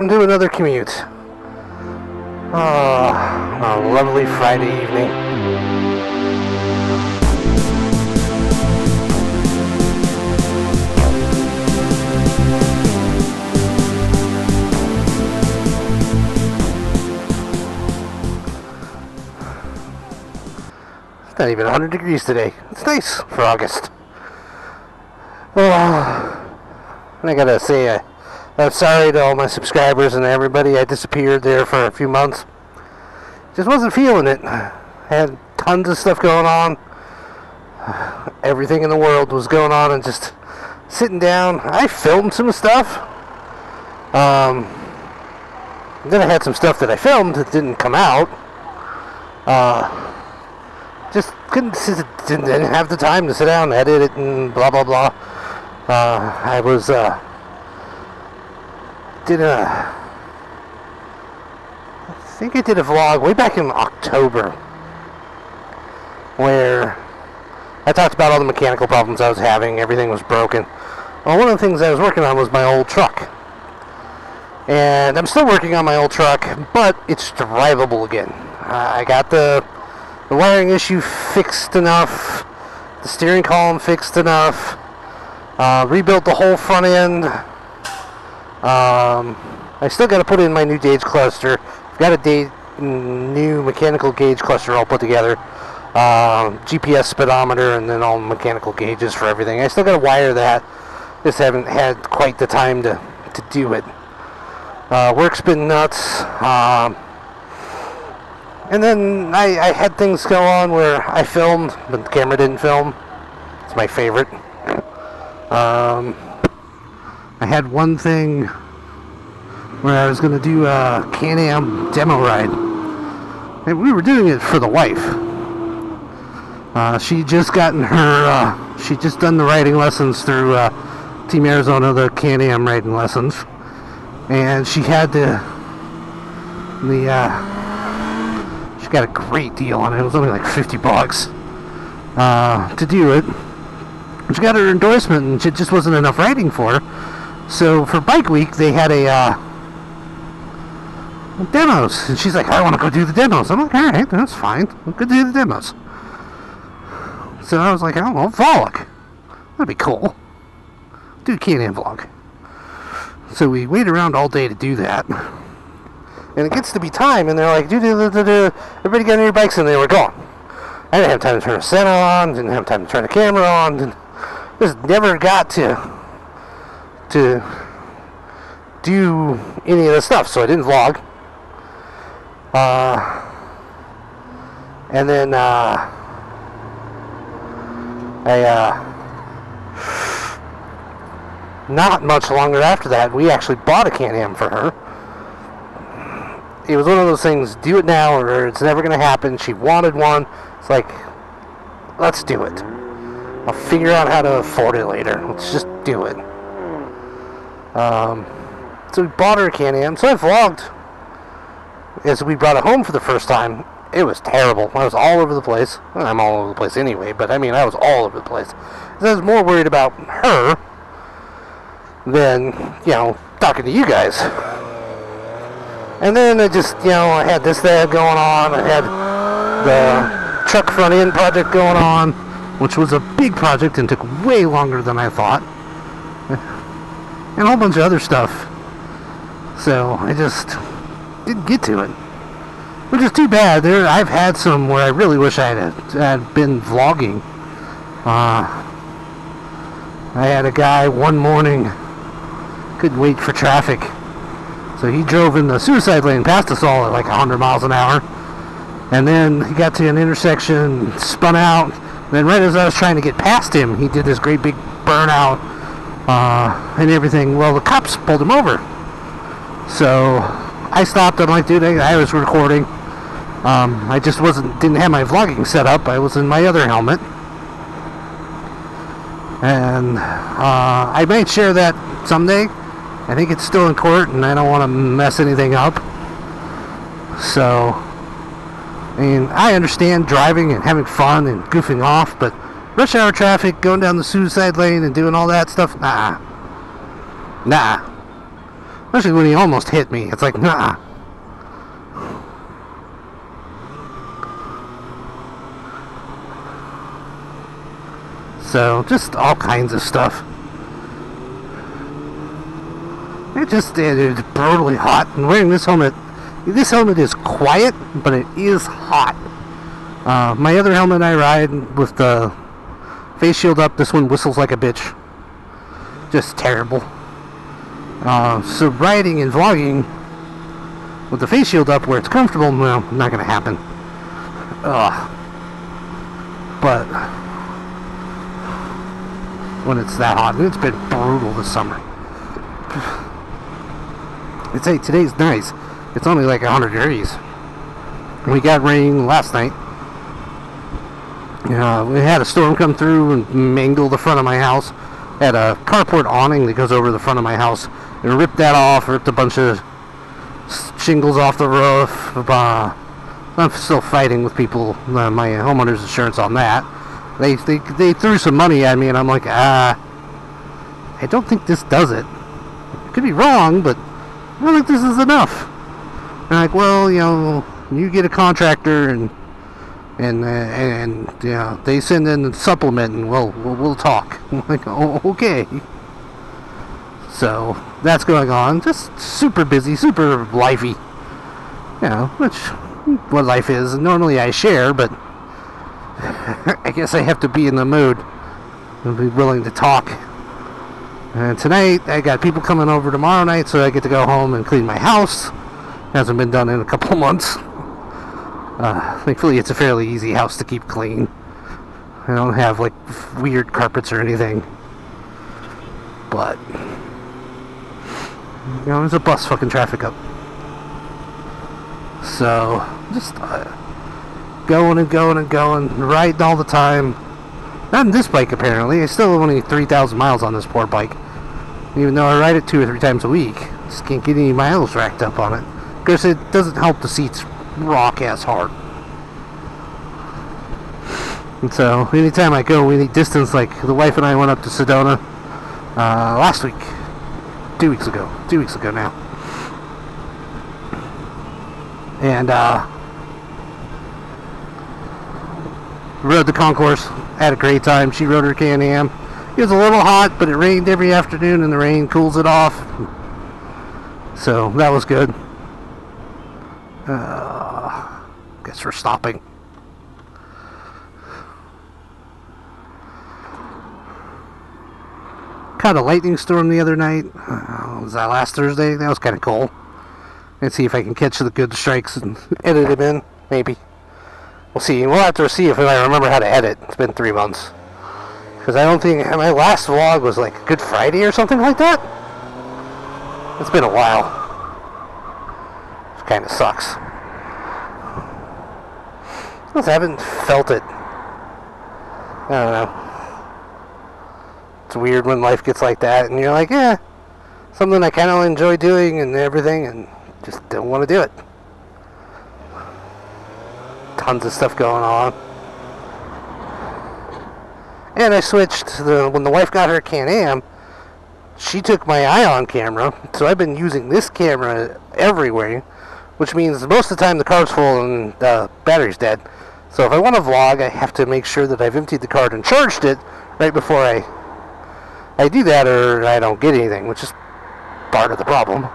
Do another commute. A lovely Friday evening. It's not even 100 degrees today. It's nice for August. And I gotta say, I'm sorry to all my subscribers and everybody. I disappeared there for a few months. Just wasn't feeling it. Had tons of stuff going on. Everything in the world was going on, and just sitting down. I filmed some stuff. Then I had some stuff that I filmed that didn't come out. Just didn't have the time to sit down and edit it and blah blah blah. I think I did a vlog way back in October where I talked about all the mechanical problems I was having. Everything was broken. Well, one of the things I was working on was my old truck, and I'm still working on my old truck, but it's drivable again. I got the wiring issue fixed enough, the steering column fixed enough, rebuilt the whole front end. I still got to put in my new gauge cluster. I've got a new mechanical gauge cluster all put together. GPS speedometer, and then all mechanical gauges for everything. I still got to wire that. Just haven't had quite the time to do it. Work's been nuts. And then I had things go on where I filmed, but the camera didn't film. It's my favorite. I had one thing where I was going to do a Can-Am demo ride. And we were doing it for the wife. She just gotten her, she just done the riding lessons through Team Arizona, the Can-Am riding lessons. And she had she got a great deal on it. It was only like $50 to do it. She got her endorsement, and it just wasn't enough riding for her. So for Bike Week, they had a demos, and she's like, "I want to go do the demos." I'm like, "All right, that's fine. We'll go do the demos." So I was like, "Oh, well, vlog. That'd be cool. Do a Can-Am vlog." So we wait around all day to do that. And it gets to be time, and they're like, everybody get on your bikes, and they were gone. I didn't have time to turn the center on, didn't have time to turn the camera on, and just never got to do any of the stuff, so I didn't vlog. And then not much longer after that, we actually bought a Can-Am for her. It was one of those things, do it now or it's never going to happen. She wanted one. It's like, let's do it. I'll figure out how to afford it later. Let's just do it. So we bought her a Can-Am. So I vlogged as we brought it home for the first time. It was terrible. I was all over the place. Well, I'm all over the place anyway, but I mean, I was all over the place. I was more worried about her than, talking to you guys. And then I just, I had this, that going on. I had the truck front end project going on, which was a big project and took way longer than I thought. And a whole bunch of other stuff. So I just didn't get to it. Which is too bad. I've had some where I really wish I had been vlogging. I had a guy one morning, couldn't wait for traffic. So he drove in the suicide lane past us all at like 100 miles an hour. And then he got to an intersection, spun out. And then right as I was trying to get past him, he did this great big burnout and everything. Well, the cops pulled him over. So I stopped. I'm like, dude, I was recording. I just didn't have my vlogging set up. I was in my other helmet. And I might share that someday. I think it's still in court, and I don't want to mess anything up. So, I mean, I understand driving and having fun and goofing off, but rush hour traffic, going down the suicide lane and doing all that stuff, nah. Especially when he almost hit me. It's like, nah. So, just all kinds of stuff. It's brutally hot. And wearing this helmet is quiet, but it is hot. My other helmet I ride with the face shield up, this one whistles like a bitch. Just terrible. So riding and vlogging with the face shield up where it's comfortable, well, not gonna happen. But when it's that hot, and it's been brutal this summer. It's today's nice. It's only like 100 degrees. We got rain last night. We had a storm come through and mangle the front of my house. Had a carport awning that goes over the front of my house. It ripped that off, ripped a bunch of shingles off the roof. I'm still fighting with people, my homeowner's insurance on that. They threw some money at me, and I'm like, I don't think this does it. Could be wrong, but I don't think this is enough. And like, well, you get a contractor and they send in a supplement, and we'll talk. I'm like, oh, okay. So that's going on. Just super busy, super lifey. Which what life is. Normally I share, but I guess I have to be in the mood and be willing to talk. And tonight I got people coming over tomorrow night, so I get to go home and clean my house. Hasn't been done in a couple of months. Thankfully it's a fairly easy house to keep clean. I don't have like weird carpets or anything. But there's a bus fucking traffic up. So just going and going and going, riding all the time. Not in this bike apparently. I still have only 3,000 miles on this poor bike. Even though I ride it 2 or 3 times a week. Just can't get any miles racked up on it. Because it doesn't help the seats rock ass hard. And so anytime I go any distance, like the wife and I went up to Sedona last week. 2 weeks ago. 2 weeks ago now. And rode the concourse, had a great time. She rode her Can-Am. It was a little hot, but it rained every afternoon, and the rain cools it off. So that was good. Guess we're stopping. Caught a lightning storm the other night. Was that last Thursday? That was kind of cool. Let's see if I can catch the good strikes and edit them in. Maybe. We'll see. We'll have to see if I remember how to edit. It's been 3 months. Because I don't think... My last vlog was like Good Friday or something like that. It's been a while. It kind of sucks. I haven't felt it. I don't know. It's weird when life gets like that and you're like, yeah, something I kind of enjoy doing and everything, and just don't want to do it. Tons of stuff going on. And I switched, when the wife got her Can-Am, she took my Ion camera, so I've been using this camera everywhere, which means most of the time the car's full and the battery's dead. So if I want to vlog, I have to make sure that I've emptied the card and charged it right before I do that, or I don't get anything, which is part of the problem.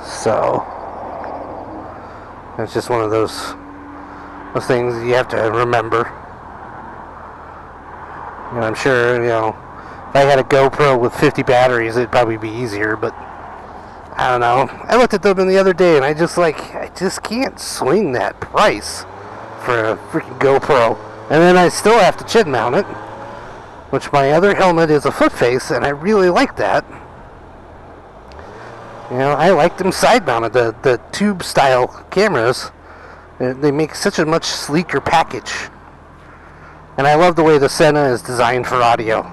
So it's just one of those things you have to remember. And I'm sure, if I had a GoPro with 50 batteries, it'd probably be easier, but I don't know. I looked at them the other day, and I just can't swing that price for a freaking GoPro. And then I still have to chin mount it, which my other helmet is a foot face, and I really like that. I like them side mounted, the tube style cameras. They make such a much sleeker package. And I love the way the Senna is designed for audio.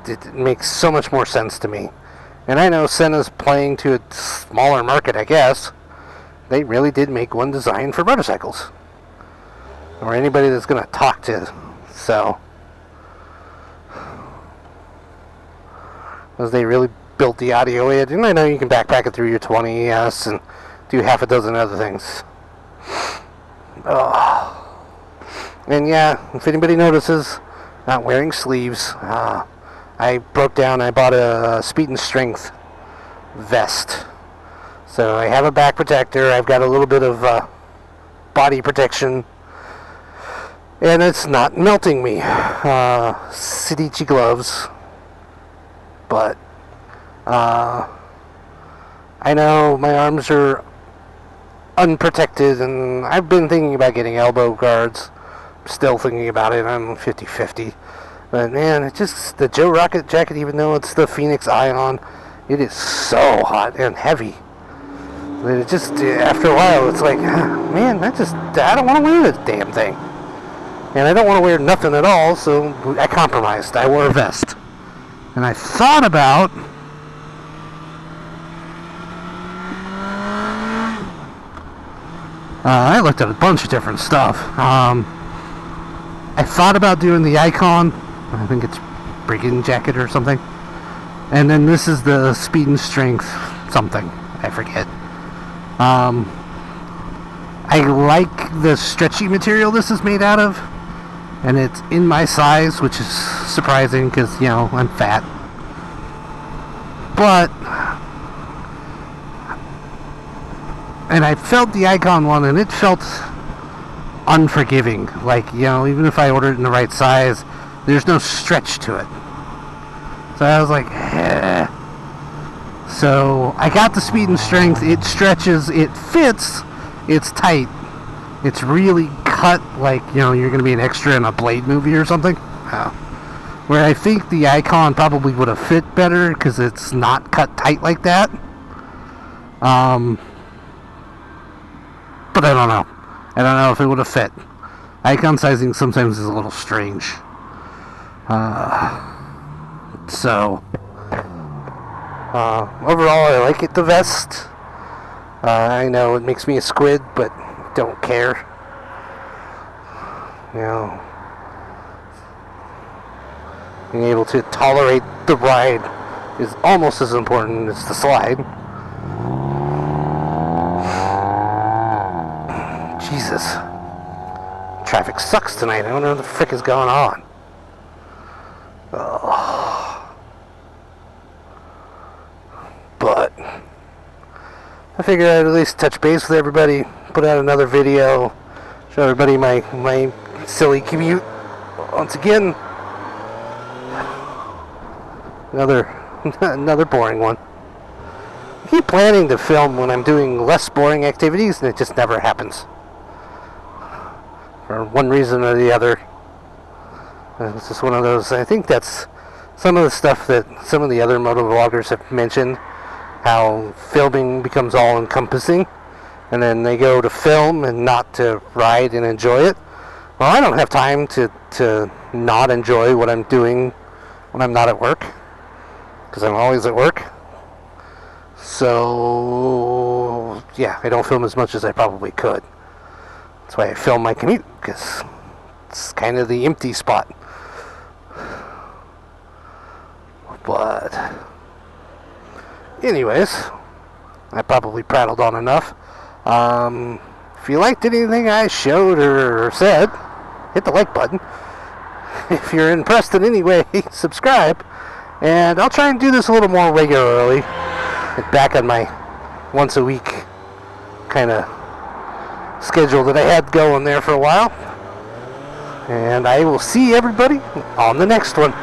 It makes so much more sense to me. And I know Senna's playing to a smaller market, I guess. They really did make one designed for motorcycles. Or anybody that's going to talk to. So Because they really built the audio in. And I know you can backpack it through your 20ES and do half a dozen other things. Oh. And yeah, if anybody notices, not wearing sleeves, I broke down. I bought a Speed and Strength vest. So I have a back protector. I've got a little bit of body protection. And it's not melting me. Sidici gloves. But I know my arms are unprotected, and I've been thinking about getting elbow guards. Still thinking about it. I'm 50-50. But man, it just, the Joe Rocket jacket, even though it's the Phoenix Ion, it is so hot and heavy. But it just, after a while, it's like, man, I don't want to wear this damn thing. And I don't want to wear nothing at all, so I compromised. I wore a vest. And I thought about I looked at a bunch of different stuff. I thought about doing the Icon. I think it's Brigand jacket or something. And then this is the Speed and Strength something. I forget. I like the stretchy material this is made out of. And it's in my size, which is surprising because, you know, I'm fat. But, and I felt the Icon one, and it felt unforgiving. Like, you know, even if I ordered it in the right size, there's no stretch to it. So I was like, eh. So I got the Speed and Strength. It stretches, it fits, it's tight. It's really cut like, you know, you're going to be an extra in a Blade movie or something. Where I think the Icon probably would have fit better because it's not cut tight like that. But I don't know. I don't know if it would have fit. Icon sizing sometimes is a little strange. So overall, I like it, the vest. I know it makes me a squid, but don't care. You know, being able to tolerate the ride is almost as important as the slide. Jesus. Traffic sucks tonight. I wonder what the frick is going on. Oh. But I figured I'd at least touch base with everybody, put out another video, show everybody my silly commute once again. Another boring one. I keep planning to film when I'm doing less boring activities, and it just never happens. For one reason or the other. It's just one of those. I think that's some of the stuff that some of the other motovloggers have mentioned, how filming becomes all-encompassing, and then they go to film and not to ride and enjoy it. Well, I don't have time to not enjoy what I'm doing when I'm not at work, because I'm always at work. So, yeah, I don't film as much as I probably could. That's why I film my commute, because it's kind of the empty spot. But anyways, I probably prattled on enough. If you liked anything I showed or said, hit the like button. If you're impressed in any way, subscribe. And I'll try and do this a little more regularly. Get back on my once a week kind of schedule that I had going there for a while. And I will see everybody on the next one.